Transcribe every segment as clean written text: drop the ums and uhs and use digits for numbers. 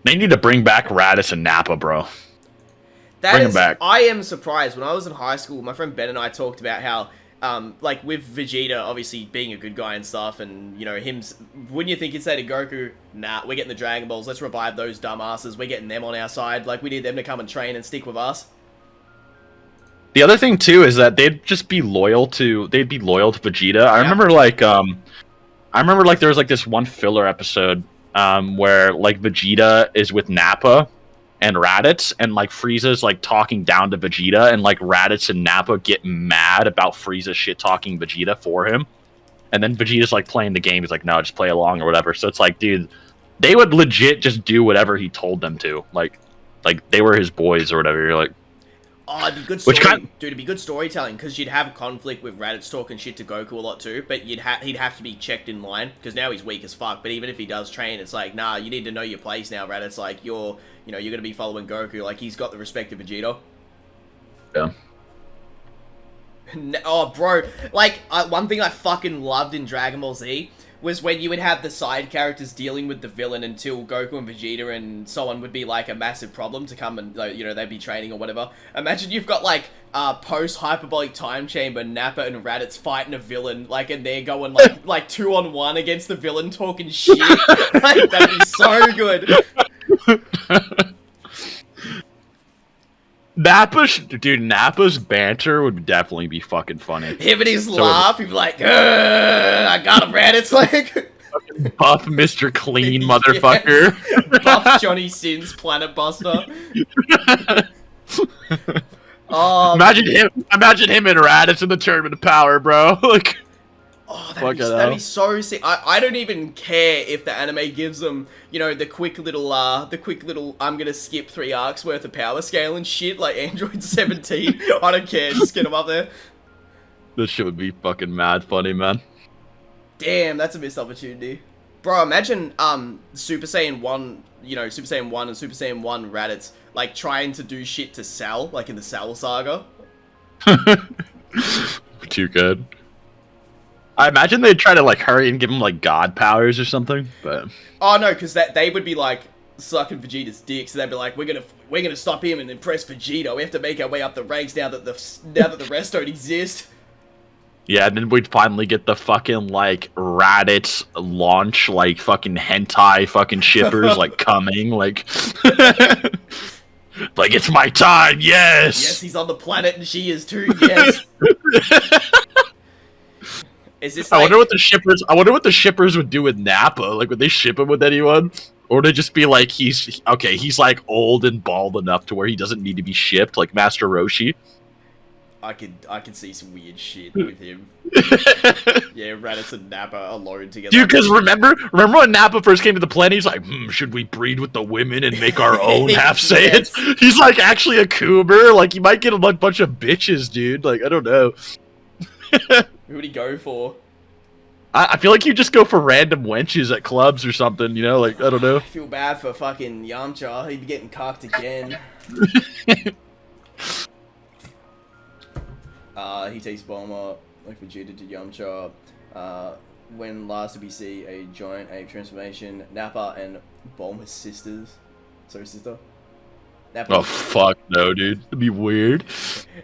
They need to bring back Raditz and Nappa, bro. That Bring is, them back. I am surprised. When I was in high school, my friend Ben and I talked about how, like with Vegeta obviously being a good guy and stuff, and you know him. Wouldn't you think he'd say to Goku, "Nah, we're getting the Dragon Balls. Let's revive those dumbasses. We're getting them on our side. Like we need them to come and train and stick with us." The other thing too is that they'd just be loyal to. They'd be loyal to Vegeta. I remember like there was like this one filler episode where like Vegeta is with Nappa and Raditz, and like Frieza's like talking down to Vegeta, and like Raditz and Nappa get mad about Frieza shit talking Vegeta for him, and then Vegeta's like playing the game. He's like, no, just play along or whatever. So it's like, dude, they would legit just do whatever he told them to. Like they were his boys or whatever. You're like, Oh, it'd be good which story, kind dude. It'd be good storytelling because you'd have conflict with Raditz talking shit to Goku a lot too. But he'd have to be checked in line because now he's weak as fuck. But even if he does train, it's like, nah, you need to know your place now, Raditz. Like you're gonna be following Goku. Like he's got the respect of Vegeta. yeah. Oh, bro. Like, one thing I fucking loved in Dragon Ball Z was when you would have the side characters dealing with the villain until Goku and Vegeta and so on would be, like, a massive problem to come and, like, you know, they'd be training or whatever. Imagine you've got, like, post-hyperbolic time chamber, Nappa and Raditz fighting a villain, like, and they're going, like 2-on-1 against the villain talking shit. Like, that'd be so good. Nappa's banter would definitely be fucking funny. Him and his laugh, he'd be like, I got him, Raditz, like... Buff Mr. Clean motherfucker. Yes. Buff Johnny Sins Planet Buster. Imagine him and Raditz in the Tournament of Power, bro. Like, oh, that'd be so sick. I don't even care if the anime gives them, you know, the quick little I'm gonna skip 3 arcs worth of power scale and shit, like Android 17. I don't care, just get them up there. this shit would be fucking mad funny, man. Damn, that's a missed opportunity. Bro, imagine, Super Saiyan 1, you know, Super Saiyan 1 and Super Saiyan 1 Raditz, like, trying to do shit to Cell, like in the Cell saga. Too good. I imagine they'd try to, like, hurry and give him, like, god powers or something, but... Oh, no, because they would be, like, sucking Vegeta's dick, so they'd be like, we're gonna stop him and impress Vegeta. We have to make our way up the ranks now that the rest don't exist. Yeah, and then we'd finally get the fucking, like, Raditz launch, like, fucking hentai fucking shippers, like, coming, like... like, it's my time, yes! Yes, he's on the planet and she is too, yes! Is this like... I wonder what the shippers would do with Nappa. Like, would they ship him with anyone? Or would they just be like, he's like, old and bald enough to where he doesn't need to be shipped, like Master Roshi? I could see some weird shit with him. Yeah, Raditz and Nappa alone together. Dude, because remember when Nappa first came to the planet, he's like, should we breed with the women and make our own half Saiyans? Yes. He's like actually a cougar. Like, you might get a bunch of bitches, dude. Like, I don't know. Who would he go for? I feel like you just go for random wenches at clubs or something, you know? Like, I don't know. I feel bad for fucking Yamcha. He'd be getting cocked again. He takes Bulma, like Vegeta did Yamcha. When last did we see a giant ape transformation? Nappa and Bulma's sisters. Sorry, sister. Nappa. Oh, fuck no, dude. It'd be weird.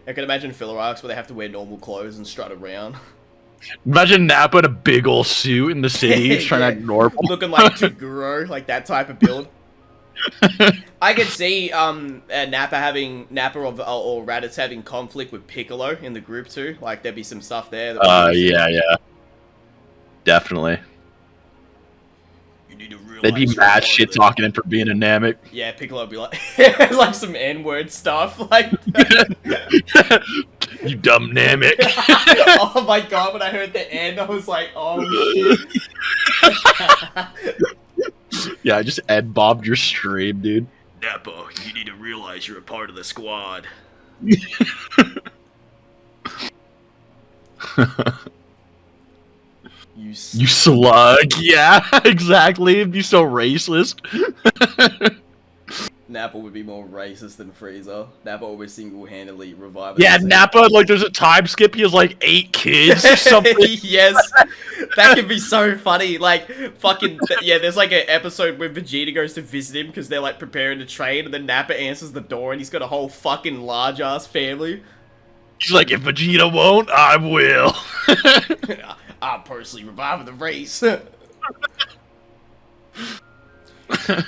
I can imagine filler arcs where they have to wear normal clothes and strut around. Imagine Nappa in a big ol' suit in the city, trying to act normal. Looking like Toguro, like that type of build. I could see Nappa or Raditz having conflict with Piccolo in the group too. Like there'd be some stuff there. Yeah. Definitely. You need to realize they'd be mad shit talking him for being a Namek. Yeah, Piccolo would be like like some N-word stuff. Like you dumb Namek. Oh my god, when I heard the end, I was like, oh shit. Yeah, I just Ed-bobbed your stream, dude. Nappa, you need to realize you're a part of the squad. You slug. Yeah, exactly. It'd be so racist. Nappa would be more racist than Frieza. Nappa always single-handedly revived. Yeah, Nappa, like, there's a time skip. He has, like, 8 kids or something. Yes, that could be so funny. Like, fucking, yeah, there's like an episode where Vegeta goes to visit him because they're, like, preparing to train, and then Nappa answers the door, and he's got a whole fucking large-ass family. He's like, if Vegeta won't, I will. I'm personally reviving the race.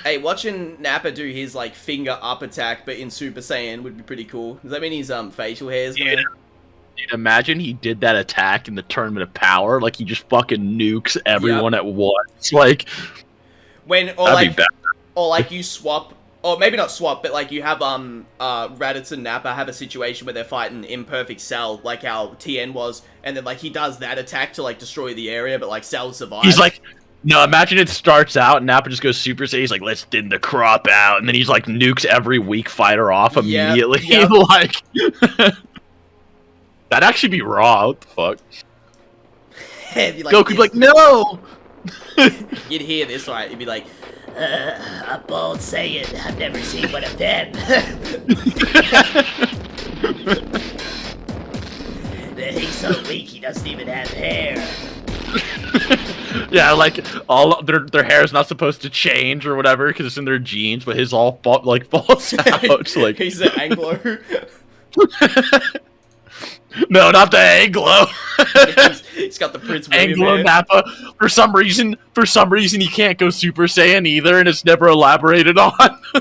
Hey, watching Nappa do his, like, finger up attack, but in Super Saiyan would be pretty cool. Does that mean his, facial hair is gonna... Dude, imagine he did that attack in the Tournament of Power, like, he just fucking nukes everyone at once, like... When, or, like, or, like, you swap... Or maybe not swap, but, like, you have, Raditz and Nappa have a situation where they're fighting Imperfect Cell, like how TN was, and then, like, he does that attack to, like, destroy the area, but, like, Cell survives. He's like... No, imagine it starts out and Nappa just goes Super Saiyan. He's like, let's thin the crop out. And then he's like, nukes every weak fighter off immediately. Yep. Like, that'd actually be raw. What the fuck? Like, Goku'd be like, no! You'd hear this, right? You'd be like, a bold Saiyan. I've never seen one of them. He's so weak, he doesn't even have hair. Yeah, like all their hair is not supposed to change or whatever because it's in their genes, but his all falls out. So, like he's an Anglo. No, not the Anglo. he's got the Prince William Anglo hair. Nappa. For some reason, he can't go Super Saiyan either, and it's never elaborated on.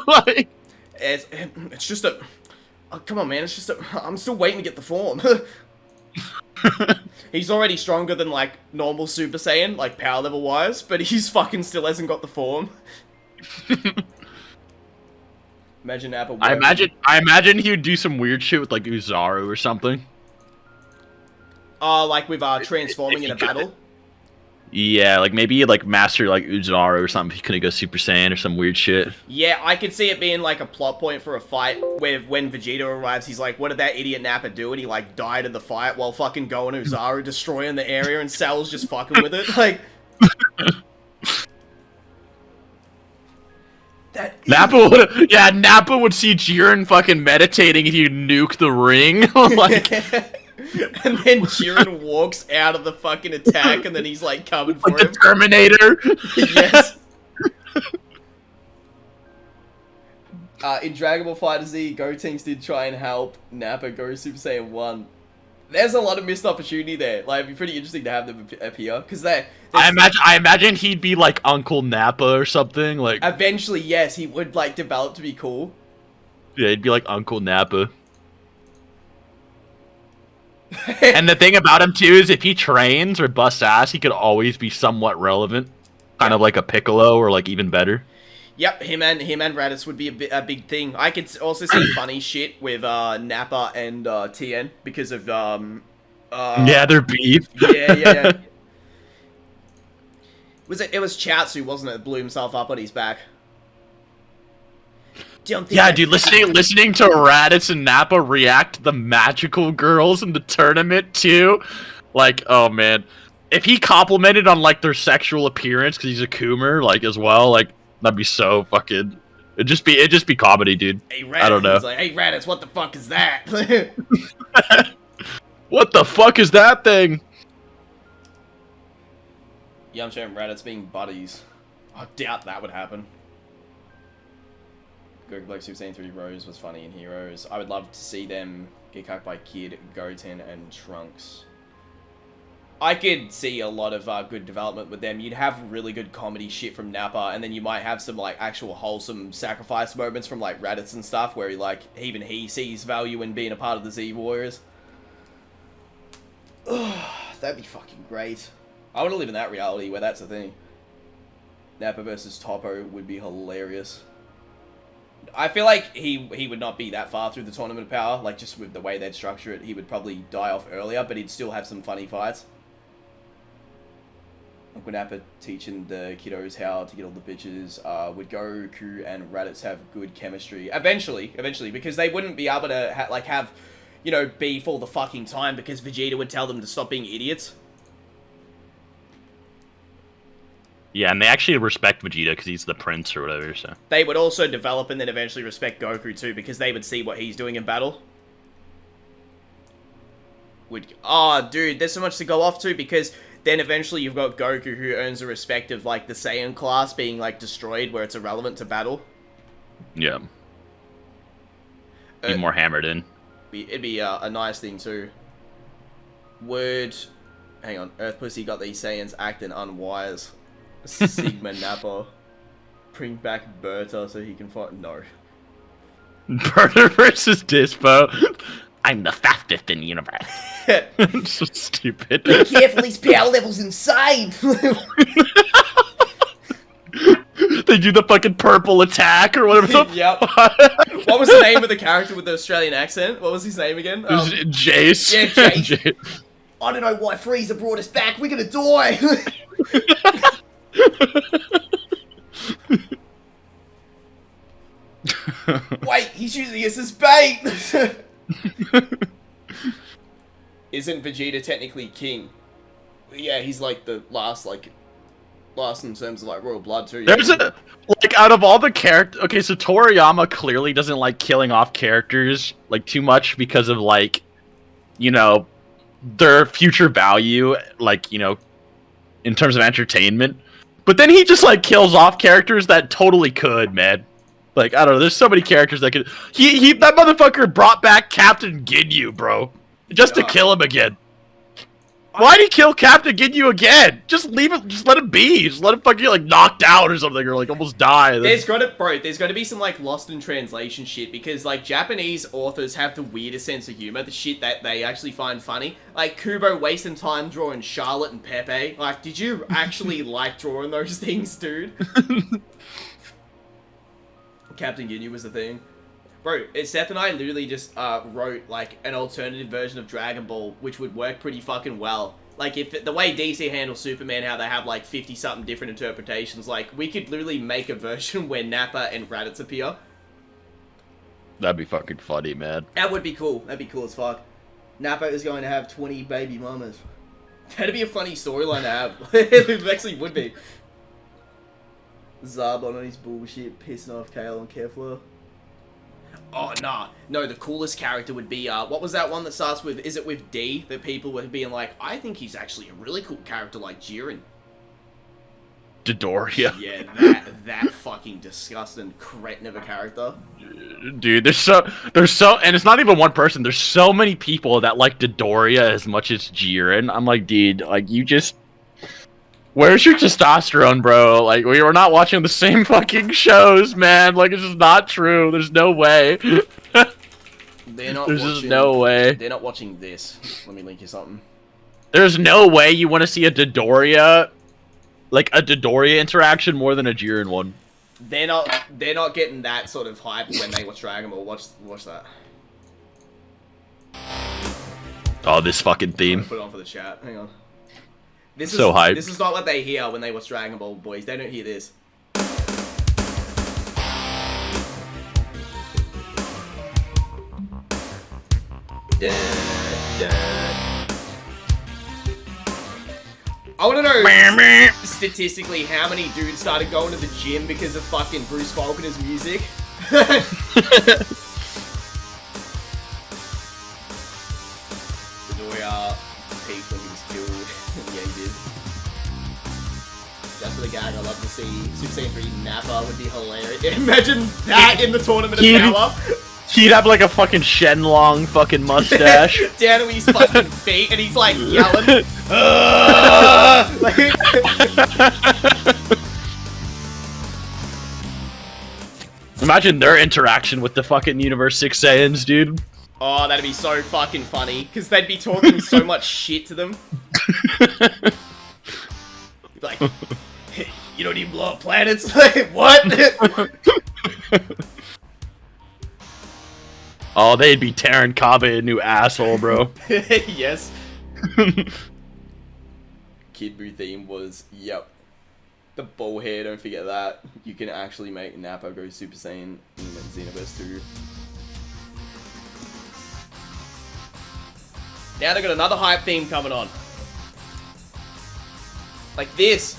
Like it's just a. Oh, come on, man! It's just a. I'm still waiting to get the form. He's already stronger than, like, normal Super Saiyan, like, power level wise, but he's fucking still hasn't got the form. Imagine Nappa. I imagine he would do some weird shit with, like, Uzaru or something. Oh, like with transforming in a battle. Yeah, like maybe like master like Uzaru or something. He couldn't go Super Saiyan or some weird shit. Yeah, I could see it being like a plot point for a fight where when Vegeta arrives, he's like, what did that idiot Nappa do? And he like died in the fight while fucking Go and Uzaru destroying the area and Cell's just fucking with it. Like... Nappa would see Jiren fucking meditating and he'd nuke the ring. Like... And then Jiren walks out of the fucking attack, and then he's like coming for like him. The Terminator. Yes. In Dragon Ball FighterZ, Gotenks did try and help Nappa go Super Saiyan 1. There's a lot of missed opportunity there. Like, it'd be pretty interesting to have them appear, because I imagine he'd be like Uncle Nappa or something. Like eventually, yes, he would like develop to be cool. Yeah, he'd be like Uncle Nappa. And the thing about him too is if he trains or busts ass, he could always be somewhat relevant, kind of like a Piccolo or like even better. Yep, him and Raditz would be a big thing. I could also see funny shit with Nappa and TN because of yeah, their beef. Yeah. It was Chaozu, wasn't it, that blew himself up on his back? Yeah, dude, listening to Raditz and Nappa react to the magical girls in the tournament too, like, oh man, if he complimented on like their sexual appearance because he's a Coomer, like as well, like that'd be so fucking. It'd just be comedy, dude. Hey, Raditz, I don't know. He's like, hey Raditz, what the fuck is that? What the fuck is that thing? Yamcha and Raditz being buddies. I doubt that would happen. Goku Black Super Saiyan 3 Rose was funny in Heroes. I would love to see them get cucked by Kid, Goten, and Trunks. I could see a lot of good development with them. You'd have really good comedy shit from Nappa, and then you might have some like actual wholesome sacrifice moments from like Raditz and stuff, where even he sees value in being a part of the Z Warriors. That'd be fucking great. I want to live in that reality where that's a thing. Nappa versus Toppo would be hilarious. I feel like he would not be that far through the Tournament of Power, like just with the way they'd structure it, he would probably die off earlier, but he'd still have some funny fights. Uncle Nappa teaching the kiddos how to get all the bitches. Would Goku and Raditz have good chemistry? Eventually, because they wouldn't be able to have, you know, beef all the fucking time because Vegeta would tell them to stop being idiots. Yeah, and they actually respect Vegeta because he's the prince or whatever. So They would also develop and then eventually respect Goku too, because they would see what he's doing in battle. Oh, dude, there's so much to go off to, because then eventually you've got Goku, who earns the respect of, like, the Saiyan class being, like, destroyed where it's irrelevant to battle. yeah, be more hammered in. It'd be a nice thing too. Hang on, Earth Pussy got these Saiyans acting unwise. Sigma Nappa. Bring back Berta so he can fight. No. Berta versus Dispo. I'm the fastest in the universe. So stupid. Be careful, his power level's insane. They do the fucking purple attack or whatever the Yep. What was the name of the character with the Australian accent? What was his name again? Jace. Yeah, Jace. I don't know why Frieza brought us back. We're gonna die. Wait, he's using us as bait. Isn't Vegeta technically king? Yeah, he's like the last in terms of like royal blood too. There's out of all the characters, okay, so Toriyama clearly doesn't like killing off characters like too much because of like, you know, their future value, like, you know, in terms of entertainment. But then he just like kills off characters that totally could, man. Like, I don't know, there's so many characters that could. That motherfucker brought back Captain Ginyu, bro, just to kill him again. Why'd he kill Captain Ginyu again? Just leave it. Just let him be. Just let him fucking get like knocked out or something, or like almost die. There's gotta be some like lost in translation shit, because like Japanese authors have the weirdest sense of humor, the shit that they actually find funny. Like Kubo wasting time drawing Charlotte and Pepe. Like, did you actually like drawing those things, dude? Captain Ginyu was the thing. Bro, Seth and I literally just wrote, like, an alternative version of Dragon Ball, which would work pretty fucking well. Like, if the way DC handles Superman, how they have, like, 50-something different interpretations, like, we could literally make a version where Nappa and Raditz appear. That'd be fucking funny, man. That would be cool. That'd be cool as fuck. Nappa is going to have 20 baby mamas. That'd be a funny storyline to have. It actually would be. Zarbon on his bullshit, pissing off Kale and Kefla. Oh, nah. No, the coolest character would be, what was that one that starts with, is it with D? That people were being like, I think he's actually a really cool character like Jiren. Dodoria. Yeah, that fucking disgusting cretin of a character. Dude, there's so, and it's not even one person, there's so many people that like Dodoria as much as Jiren. I'm like, dude, like, you just... Where's your testosterone, bro? Like, we were not watching the same fucking shows, man. Like, it's just not true. There's no way. There's just no way. They're not watching this. Let me link you something. There's no way you want to see a Dodoria, like a Dodoria interaction more than a Jiren one. They're not getting that sort of hype when they watch Dragon Ball. Watch that. Oh, this fucking theme. Put it on for the chat. Hang on. This is so hype. This is not what they hear when they watch Dragon Ball, boys. They don't hear this. I want to know statistically how many dudes started going to the gym because of fucking Bruce Faulconer's music. Peaked when he was killed. Yeah, he did. Just for the gag, I love to see Super Saiyan 3 Nappa would be hilarious. Imagine that in the Tournament of Power. He'd have like a fucking Shenlong fucking mustache. Down to his fucking feet, and he's like yelling. Imagine their interaction with the fucking Universe 6 Saiyans, dude. Oh, that'd be so fucking funny, because they'd be talking so much shit to them. Like, hey, you don't even blow up planets? Like, what? Oh, they'd be tearing Kabe a new asshole, bro. Yes. Kid Buu theme was, yep. The ball hair, don't forget that. You can actually make Nappa go Super Saiyan in Xenoverse 2. Now they got another hype theme coming on. Like this.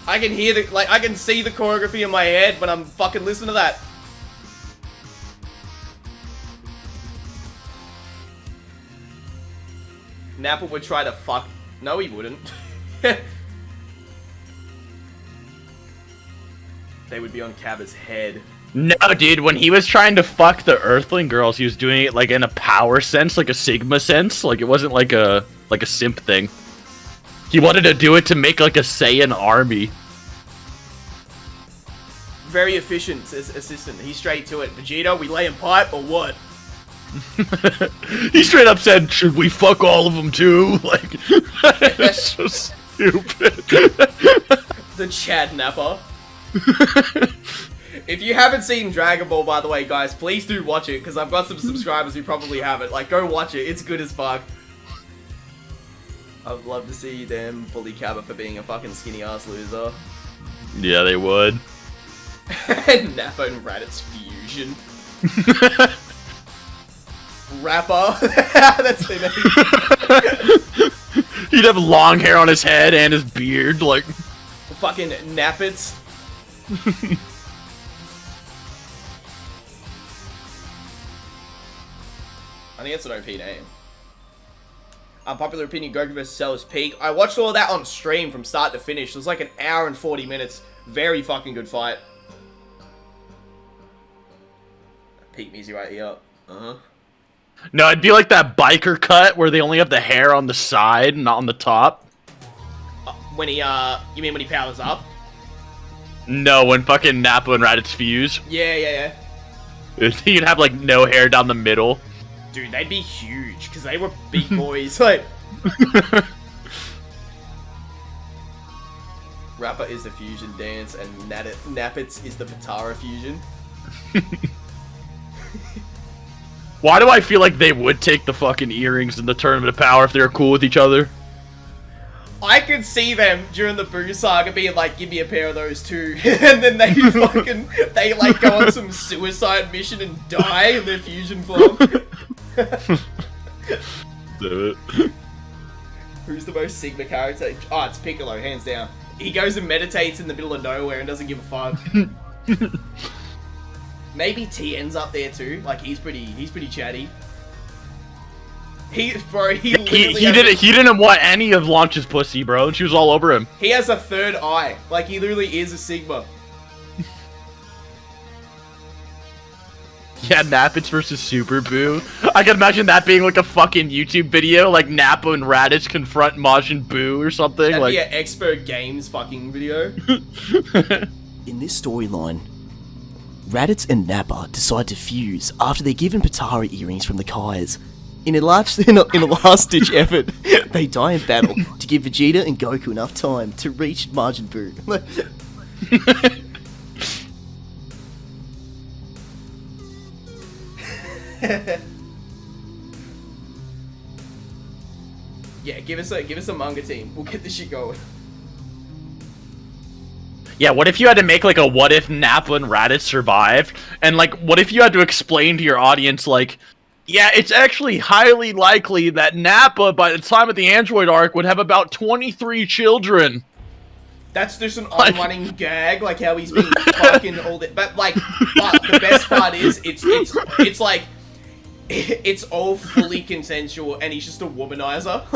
I can hear the, like, I can see the choreography in my head when I'm fucking listening to that. Nappa would try to fuck... No, he wouldn't. They would be on Cabba's head. No, dude, when he was trying to fuck the Earthling girls, he was doing it, like, in a power sense, like a Sigma sense. Like, it wasn't like a simp thing. He wanted to do it to make, like, a Saiyan army. Very efficient assistant. He's straight to it. Vegeta, we lay in pipe or what? He straight up said, should we fuck all of them too? Like, that's so stupid. The Chad Nappa. If you haven't seen Dragon Ball, by the way, guys, please do watch it, because I've got some subscribers who probably haven't. Like, go watch it. It's good as fuck. I'd love to see them bully Cabba for being a fucking skinny-ass loser. Yeah, they would. And Nappa and Raditz fusion. Rapper. That's their name. He'd have long hair on his head and his beard, like... Fucking Nappets. I think that's an OP name. Unpopular opinion, Goku vs. Cell is peak. I watched all of that on stream from start to finish. It was like an hour and 40 minutes. Very fucking good fight. Peak music right here. Uh-huh. No, it'd be like that biker cut where they only have the hair on the side, not on the top. When he, you mean when he powers up? No, when fucking Nappa and Raditz fuse. Yeah. He'd have, like, no hair down the middle. Dude, they'd be huge, because they were big boys. Like... Rappa is the fusion dance, and Nappets is the Patara fusion. Why do I feel like they would take the fucking earrings in the Tournament of Power if they were cool with each other? I could see them during the Boo Saga being like, give me a pair of those too. And then they fucking, they like go on some suicide mission and die in their fusion form. Do it. Who's the most Sigma character? Oh, it's Piccolo, hands down. He goes and meditates in the middle of nowhere and doesn't give a fuck. Maybe Tien's up there too. Like, he's pretty chatty. He didn't want any of Launch's pussy, bro. She was all over him. He has a third eye. Like, he literally is a Sigma. Yeah, Nappets versus Super Boo. I can imagine that being like a fucking YouTube video, like Nappa and Raditz confront Majin Buu or something. That'd like be an Expo Games fucking video. In this storyline, Raditz and Nappa decide to fuse after they're given Patara earrings from the Kais. In a last-ditch effort, they die in battle to give Vegeta and Goku enough time to reach Majin Buu. Yeah, give us a manga team. We'll get this shit going. Yeah, what if you had to make like a what if Nappa and Raditz survived? And like, what if you had to explain to your audience like, yeah, it's actually highly likely that Nappa, by the time of the Android arc, would have about 23 children. That's just an on-running gag, like how he's been fucking all that. But like, the best part is, it's like, it's all fully consensual, and he's just a womanizer.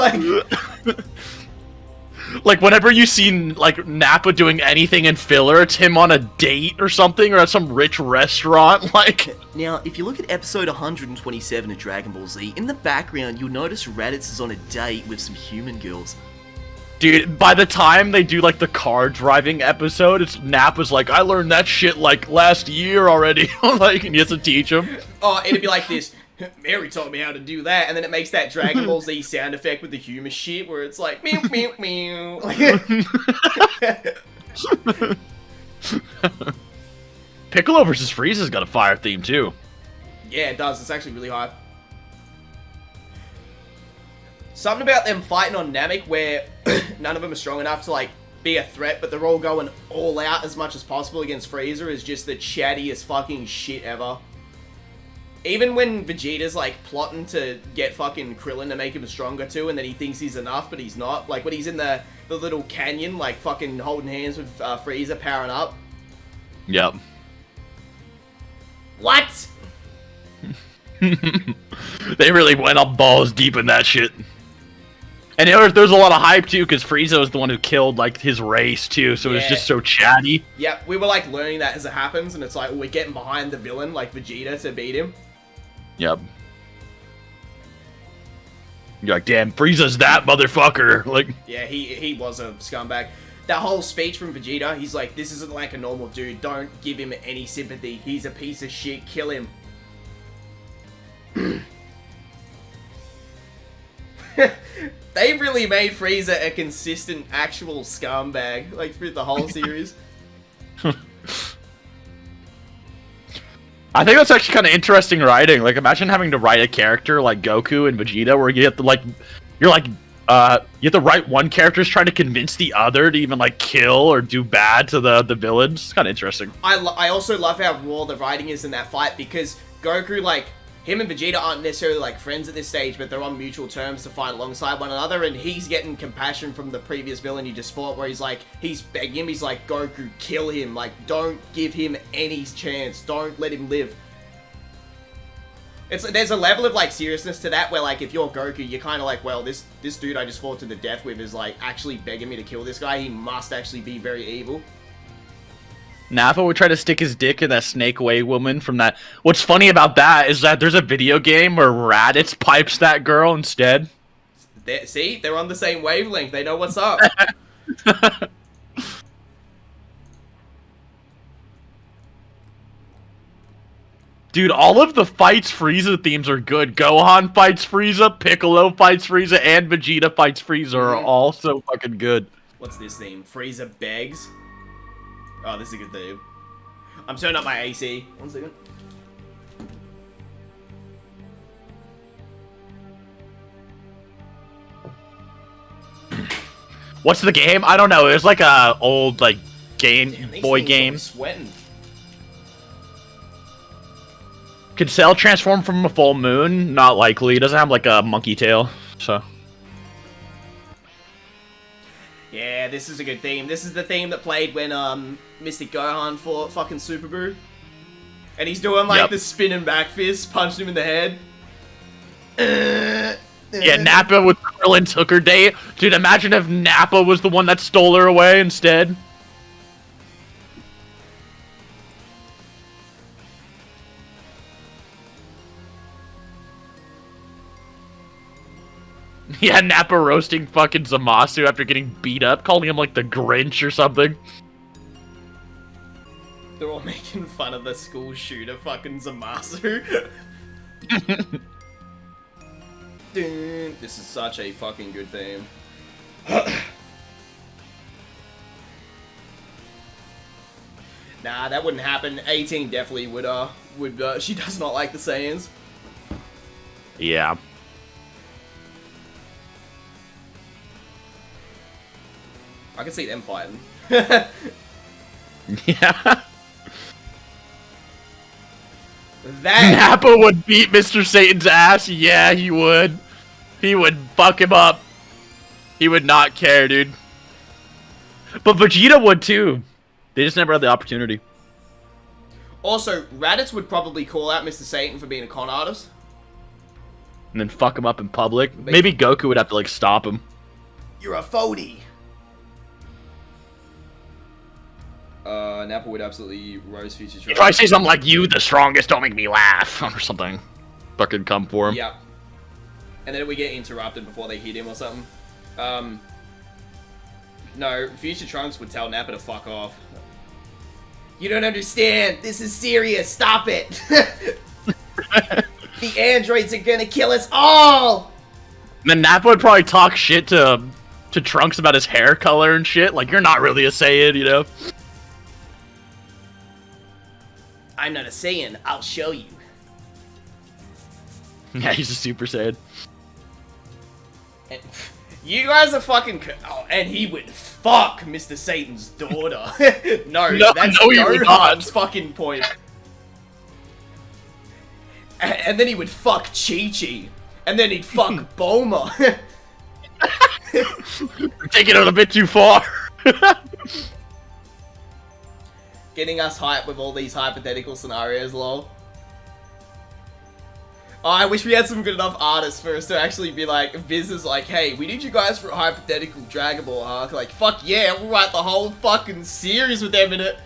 Like whenever you see like Nappa doing anything in filler, it's him on a date or something, or at some rich restaurant. Like, now, if you look at episode 127 of Dragon Ball Z, in the background you'll notice Raditz is on a date with some human girls. dude, by the time they do like the car driving episode, it's Nappa's like, I learned that shit like last year already. Like, and he has to teach him. Oh, it'd be like this. Mary taught me how to do that, and then it makes that Dragon Ball Z sound effect with the humor shit, where it's like meow meow meow. Piccolo versus Frieza's got a fire theme too. Yeah, it does. It's actually really high. Something about them fighting on Namek where none of them are strong enough to like be a threat, but they're all going all out as much as possible against Frieza is just the chattiest fucking shit ever. Even when Vegeta's, like, plotting to get fucking Krillin to make him stronger too, and then he thinks he's enough, but he's not. Like, when he's in the little canyon, like, fucking holding hands with Frieza, powering up. Yep. What? They really went up balls deep in that shit. And there's a lot of hype, too, because Frieza was the one who killed, like, his race, too, so it was just so chatty. Yep, we were, like, learning that as it happens, and it's like, we're getting behind the villain, like Vegeta, to beat him. Yep. You're like, damn, Frieza's that motherfucker. Like, yeah, he was a scumbag. That whole speech from Vegeta, he's like, this isn't like a normal dude. Don't give him any sympathy. He's a piece of shit. Kill him. They really made Frieza a consistent, actual scumbag, like, through the whole series. I think that's actually kind of interesting writing. Like, imagine having to write a character like Goku and Vegeta, where you have to, like, you have to write one character's trying to convince the other to even, like, kill or do bad to the villains. It's kind of interesting. I also love how raw the writing is in that fight, because Goku, like, him and Vegeta aren't necessarily, like, friends at this stage, but they're on mutual terms to fight alongside one another, and he's getting compassion from the previous villain he just fought, where he's like, he's begging him, he's like, Goku, kill him, like, don't give him any chance, don't let him live. There's a level of, like, seriousness to that, where, like, if you're Goku, you're kind of like, well, this dude I just fought to the death with is, like, actually begging me to kill this guy, he must actually be very evil. Nappa would try to stick his dick in that Snake Way woman from that. What's funny about that is that there's a video game where Raditz pipes that girl instead. See? They're on the same wavelength. They know what's up. Dude, all of the fights Frieza themes are good. Gohan fights Frieza, Piccolo fights Frieza, and Vegeta fights Frieza are all so fucking good. What's this theme? Frieza begs? Oh, this is a good theme. I'm turning up my AC. 1 second. What's the game? I don't know. It was like a old, like, Game Boy game. I'm sweating. Could Cell transform from a full moon? Not likely. It doesn't have, like, a monkey tail, so... Yeah, this is a good theme. This is the theme that played when Mystic Gohan fought fucking Super Buu. And he's doing like the spinning back fist, punching him in the head. Yeah, Nappa with Krillin took her date. Dude, imagine if Nappa was the one that stole her away instead. Yeah, Nappa roasting fucking Zamasu after getting beat up, calling him like the Grinch or something. They're all making fun of the school shooter fucking Zamasu. Dude, this is such a fucking good theme. Nah, that wouldn't happen. 18 definitely would, she does not like the Saiyans. Yeah. I can see them fighting. Yeah. That Nappa would beat Mr. Satan's ass. Yeah, he would. He would fuck him up. He would not care, dude. But Vegeta would too. They just never had the opportunity. Also, Raditz would probably call out Mr. Satan for being a con artist. And then fuck him up in public. Maybe Goku would have to, like, stop him. You're a phony. Nappa would absolutely roast Future Trunks. If I say something like, you the strongest, don't make me laugh, or something. Fucking come for him. Yeah. And then we get interrupted before they hit him or something. No, Future Trunks would tell Nappa to fuck off. You don't understand. This is serious. Stop it. The androids are gonna kill us all. And then Nappa would probably talk shit to Trunks about his hair color and shit. Like, you're not really a Saiyan, you know? I'm not a Saiyan. I'll show you. Yeah, he's a Super Saiyan. And you guys are fucking... Oh, and he would fuck Mr. Satan's daughter. no, that's no, he would not. Gohan's fucking point. And then he would fuck Chi-Chi. And then he'd fuck Bulma. You're taking it a bit too far. Getting us hyped with all these hypothetical scenarios, lol. Oh, I wish we had some good enough artists for us to actually be like, Viz is like, hey, we need you guys for a hypothetical Dragon Ball arc. Like, fuck yeah, we'll write the whole fucking series with them in it.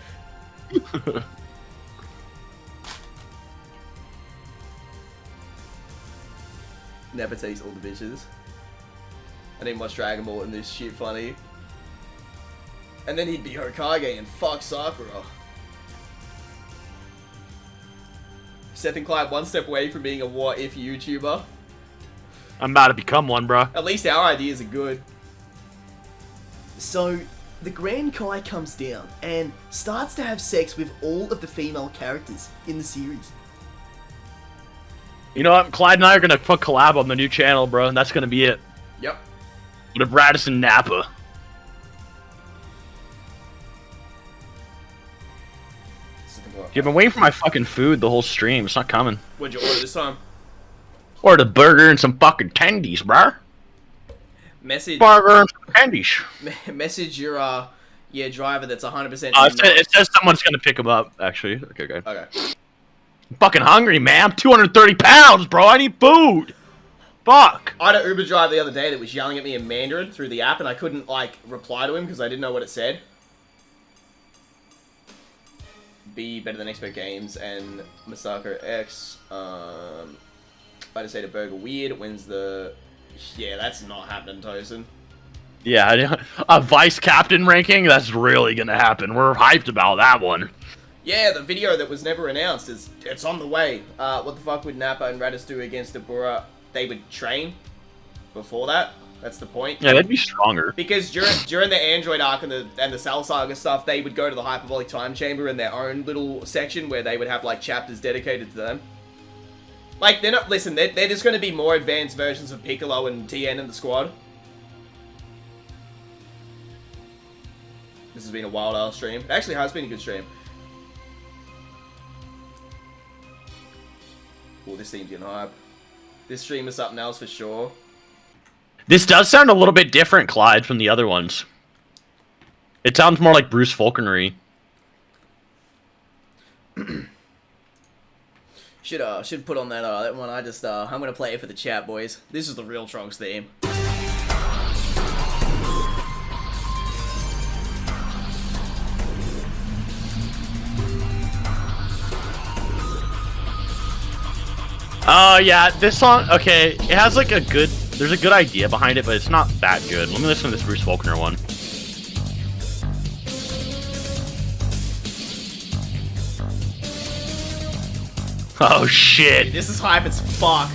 Never takes all the bitches. I didn't watch Dragon Ball and this shit funny. And then he'd be Hokage and fuck Sakura. Seth and Clyde one step away from being a what-if YouTuber. I'm about to become one, bro. At least our ideas are good. So, the Grand Kai comes down and starts to have sex with all of the female characters in the series. You know what? Clyde and I are gonna put collab on the new channel, bro, and that's gonna be it. Yep. With Raditz and Nappa. You've been waiting for my fucking food the whole stream. It's not coming. What'd you order this time? Ordered a burger and some fucking tendies, bro. Message. Burger and some tendies. Message your driver that's 100%. It says someone's gonna pick him up. Actually, okay, good. Okay. I'm fucking hungry, man. I'm 230 pounds, bro. I need food. Fuck. I had an Uber driver the other day that was yelling at me in Mandarin through the app, and I couldn't like reply to him because I didn't know what it said. Be better than Expert Games and Masako X. I just ate a burger weird. When's the... Yeah, that's not happening, Tosin. Yeah, a vice captain ranking? That's really gonna happen. We're hyped about that one. Yeah, the video that was never announced it's on the way. What the fuck would Nappa and Raditz do against Abura? They would train before that. That's the point. Yeah, they'd be stronger. Because during the Android arc and the Cell Saga stuff, they would go to the Hyperbolic Time Chamber in their own little section where they would have like chapters dedicated to them. Like they're not they're just going to be more advanced versions of Piccolo and TN and the squad. This has been a wild ass stream. It actually has been a good stream. Oh, this theme's getting hype. This stream is something else for sure. This does sound a little bit different, Clyde, from the other ones. It sounds more like Bruce Falconry. Should put on that one. I'm gonna play it for the chat, boys. This is the real Trunks theme. Oh, yeah, this song, okay, it has like there's a good idea behind it, but it's not that good. Let me listen to this Bruce Faulkner one. Oh, shit. This is hype as fuck.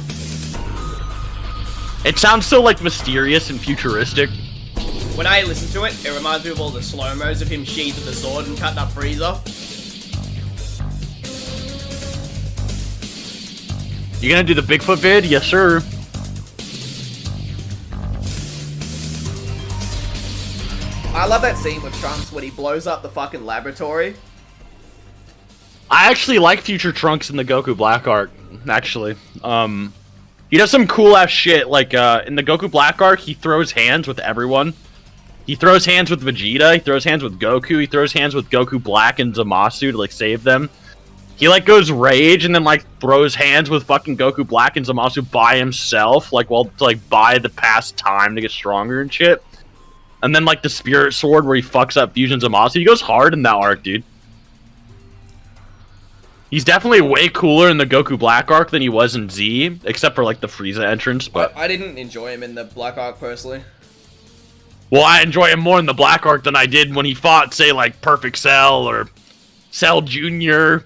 It sounds so, like, mysterious and futuristic. When I listen to it, it reminds me of all the slow-mos of him sheathing the sword and cutting up Frieza. You gonna do the Bigfoot vid? Yes, sir. I love that scene with Trunks when he blows up the fucking laboratory. I actually like Future Trunks in the Goku Black arc, actually. He does some cool-ass shit, like, in the Goku Black arc, he throws hands with everyone. He throws hands with Vegeta, he throws hands with Goku, he throws hands with Goku Black and Zamasu to, like, save them. He, like, goes rage and then, like, throws hands with fucking Goku Black and Zamasu by himself, like, to, like, buy the past time to get stronger and shit. And then, like, the Spirit Sword where he fucks up Fusion Zamasu. He goes hard in that arc, dude. He's definitely way cooler in the Goku Black arc than he was in Z, except for, like, the Frieza entrance, but... I didn't enjoy him in the Black arc, personally. Well, I enjoy him more in the Black arc than I did when he fought, say, like, Perfect Cell or Cell Jr.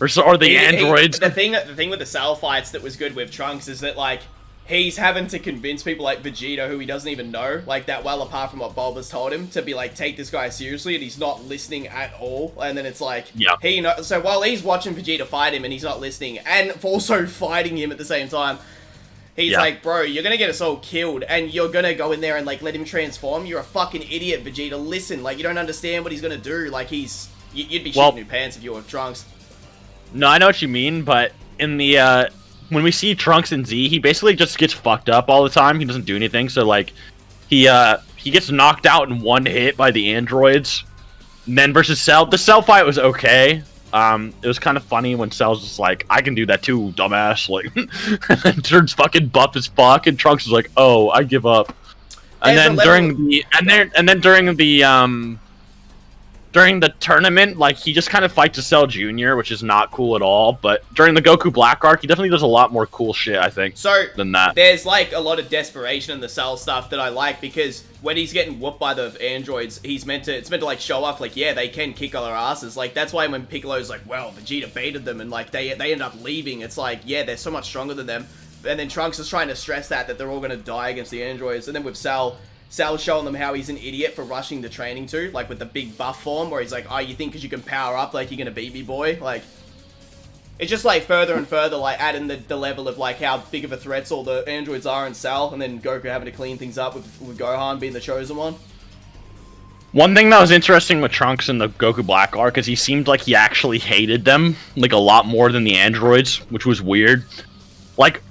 or the androids. The thing with the Cell fights that was good with Trunks is that, like, he's having to convince people like Vegeta, who he doesn't even know, like, that well apart from what Bulba's told him, to be like, take this guy seriously, and he's not listening at all. And then it's like, yeah. So while he's watching Vegeta fight him and he's not listening, and also fighting him at the same time, he's like, bro, you're gonna get us all killed, and you're gonna go in there and, like, let him transform? You're a fucking idiot, Vegeta. Listen, like, you don't understand what he's gonna do. Like, you'd be shitting your pants if you were Trunks. No, I know what you mean, but in the when we see Trunks and Z, he basically just gets fucked up all the time. He doesn't do anything. So like he gets knocked out in one hit by the androids. And then versus Cell, the Cell fight was okay. It was kind of funny when Cell's just like, I can do that too, dumbass. Like, and turns fucking buff as fuck, and Trunks is like, oh, I give up. And then during the tournament, like, he just kind of fights a Cell Jr., which is not cool at all. But during the Goku Black arc, he definitely does a lot more cool shit, I think, than that. There's, like, a lot of desperation in the Cell stuff that I like, because when he's getting whooped by the androids, it's meant to, like, show off, like, yeah, they can kick other asses. Like, that's why when Piccolo's like, well, Vegeta baited them, and, like, they end up leaving, it's like, yeah, they're so much stronger than them. And then Trunks is trying to stress that they're all gonna die against the androids. And then with Cell's showing them how he's an idiot for rushing the training too, like with the big buff form, where he's like, oh, you think because you can power up, like, you're gonna beat me, boy? Like, it's just, like, further and further, like, adding the level of, like, how big of a threats all the androids are in Cell, and then Goku having to clean things up with Gohan being the chosen one. One thing that was interesting with Trunks in the Goku Black arc is he seemed like he actually hated them, like, a lot more than the androids, which was weird. Like,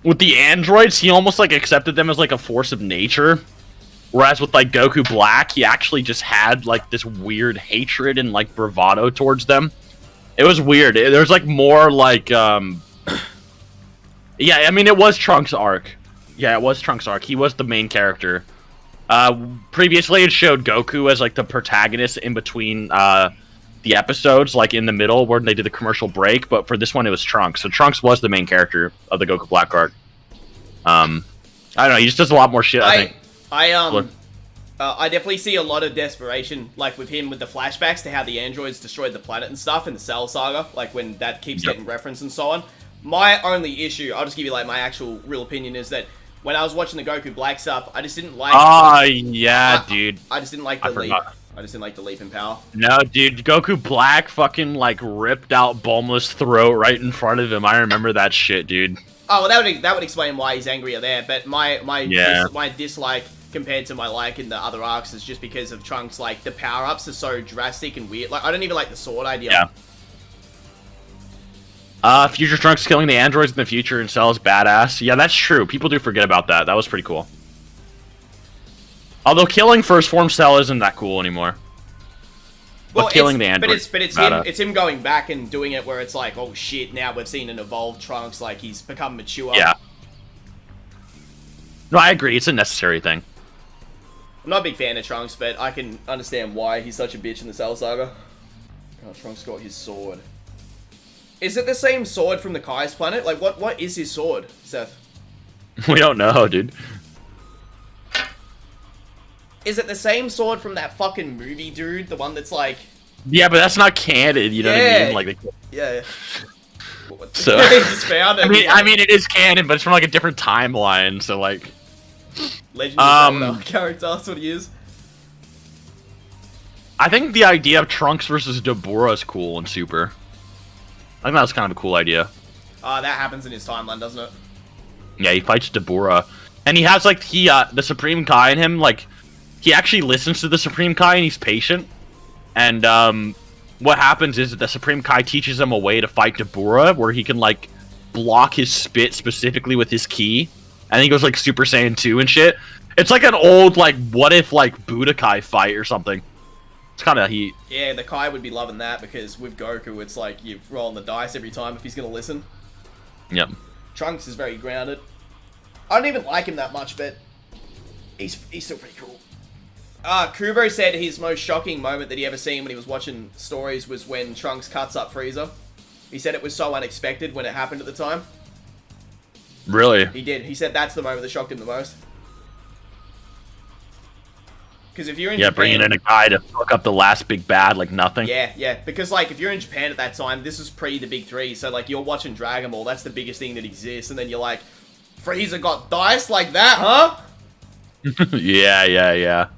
with the androids, he almost, like, accepted them as, like, a force of nature. Whereas with, like, Goku Black, he actually just had, like, this weird hatred and, like, bravado towards them. It was weird. There's, like, more, like, yeah, I mean, it was Trunks' arc. Yeah, it was Trunks' arc. He was the main character. Previously, it showed Goku as, like, the protagonist in between, the episodes, like, in the middle, where they did the commercial break, but for this one, it was Trunks. So Trunks was the main character of the Goku Black arc. I don't know, he just does a lot more shit, I think. I definitely see a lot of desperation, like, with him with the flashbacks to how the androids destroyed the planet and stuff in the Cell Saga, like, when that keeps getting referenced and so on. My only issue, I'll just give you, like, my actual real opinion, is that when I was watching the Goku Black stuff, I just didn't like... yeah, dude. I just didn't like the leap. I just didn't like the leap in power. No, dude, Goku Black fucking, like, ripped out Bulma's throat right in front of him. I remember that shit, dude. Oh, well, that would explain why he's angrier there, but my dislike compared to my like in the other arcs is just because of Trunks, like, the power-ups are so drastic and weird. Like, I don't even like the sword idea. Yeah. Future Trunks killing the androids in the future and Cell is badass. Yeah, that's true. People do forget about that. That was pretty cool. Although killing First Form Cell isn't that cool anymore. Well, killing the androids. But it's him going back and doing it where it's like, oh shit, now we've seen an evolved Trunks, like, he's become mature. Yeah. No, I agree. It's a necessary thing. I'm not a big fan of Trunks, but I can understand why he's such a bitch in the Cell Saga. Oh, Trunks got his sword. Is it the same sword from the Kai's planet? Like, what is his sword, Seth? We don't know, dude. Is it the same sword from that fucking movie, dude? The one that's like... Yeah, but that's not canon, you know what I mean? Like, yeah. So, just found it. I mean, it is canon, but it's from, like, a different timeline, so, like... Legend of Zelda character, that's what he is. I think the idea of Trunks versus Dabura is cool in Super. I think that was kind of a cool idea. That happens in his timeline, doesn't it? Yeah, he fights Dabura. And he has, like, the Supreme Kai in him, like... He actually listens to the Supreme Kai and he's patient. And, what happens is that the Supreme Kai teaches him a way to fight Dabura, where he can, like, block his spit specifically with his ki. And he goes, like, Super Saiyan 2 and shit. It's like an old, like, what if, like, Budokai fight or something. It's kind of heat. Yeah, the Kai would be loving that, because with Goku, it's like you're rolling the dice every time if he's going to listen. Yep. Trunks is very grounded. I don't even like him that much, but he's still pretty cool. Kubo said his most shocking moment that he ever seen when he was watching stories was when Trunks cuts up Frieza. He said it was so unexpected when it happened at the time. Really? He did. He said that's the moment that shocked him the most. Because if you're in Japan... bringing in a guy to fuck up the last big bad like nothing. Yeah. Because, like, if you're in Japan at that time, this is pre the big three. So, like, you're watching Dragon Ball. That's the biggest thing that exists. And then you're like, Frieza got diced like that, huh? Yeah.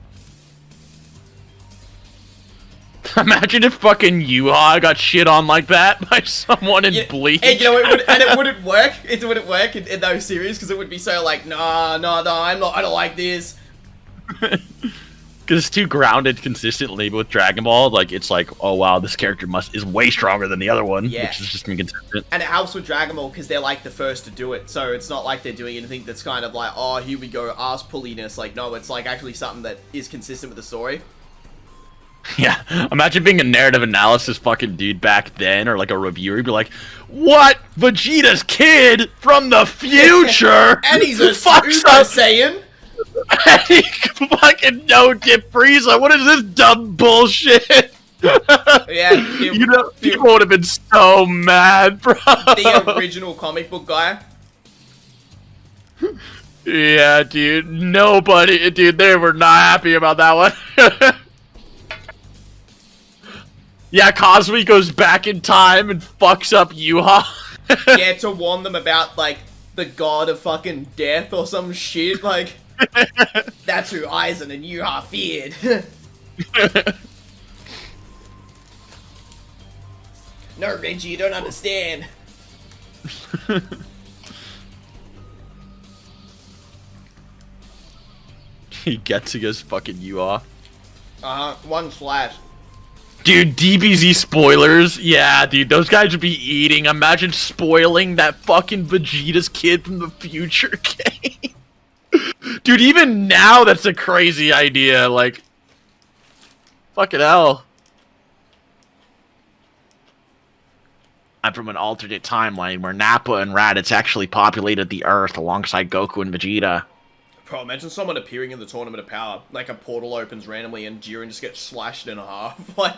Imagine if fucking Yuha got shit on like that by someone in Bleach. And, you know, it wouldn't work. It wouldn't work in those series because it would be so like, nah, I'm not, I don't like this. because it's too grounded consistently. But with Dragon Ball, like it's like, oh wow, this character is way stronger than the other one, Yeah. which is just inconsistent. And it helps with Dragon Ball because they're like the first to do it, so it's not like they're doing anything that's kind of like, oh, here we go, ass pulliness. Like, no, it's like actually something that is consistent with the story. Yeah, imagine being a narrative analysis fucking dude back then, or like a reviewer, you'd be like, "What? Vegeta's kid from the future? And he's a fucks Super up, Saiyan. and he fucking no dip Frieza. What is this dumb bullshit?" Yeah, You know, people would have been so mad, bro. the original comic book guy. Yeah, dude. Nobody, dude. They were not happy about that one. Yeah, Cosme goes back in time and fucks up Yuha. Yeah, to warn them about, like, the god of fucking death or some shit, like, that's who Aizen and Yuha feared. No, Reggie, you don't understand. He gets against fucking Yuha. One slash. Dude, DBZ spoilers? Yeah, dude, those guys would be eating. Imagine spoiling that fucking Vegeta's kid from the future game. Dude, even now, that's a crazy idea. Like, fucking hell. I'm from an alternate timeline where Nappa and Raditz actually populated the Earth alongside Goku and Vegeta. Bro, imagine someone appearing in the Tournament of Power. Like, a portal opens randomly and Jiren just gets slashed in half. Like...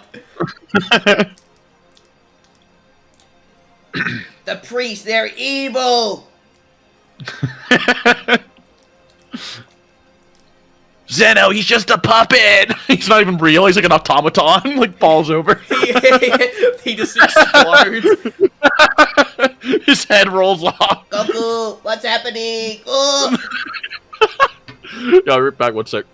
The priests, they're evil! Zeno, he's just a puppet! He's not even real, he's like an automaton, like falls over. He just explodes. His head rolls off. Goku, what's happening? Oh! Yeah, I'll rip back 1 sec.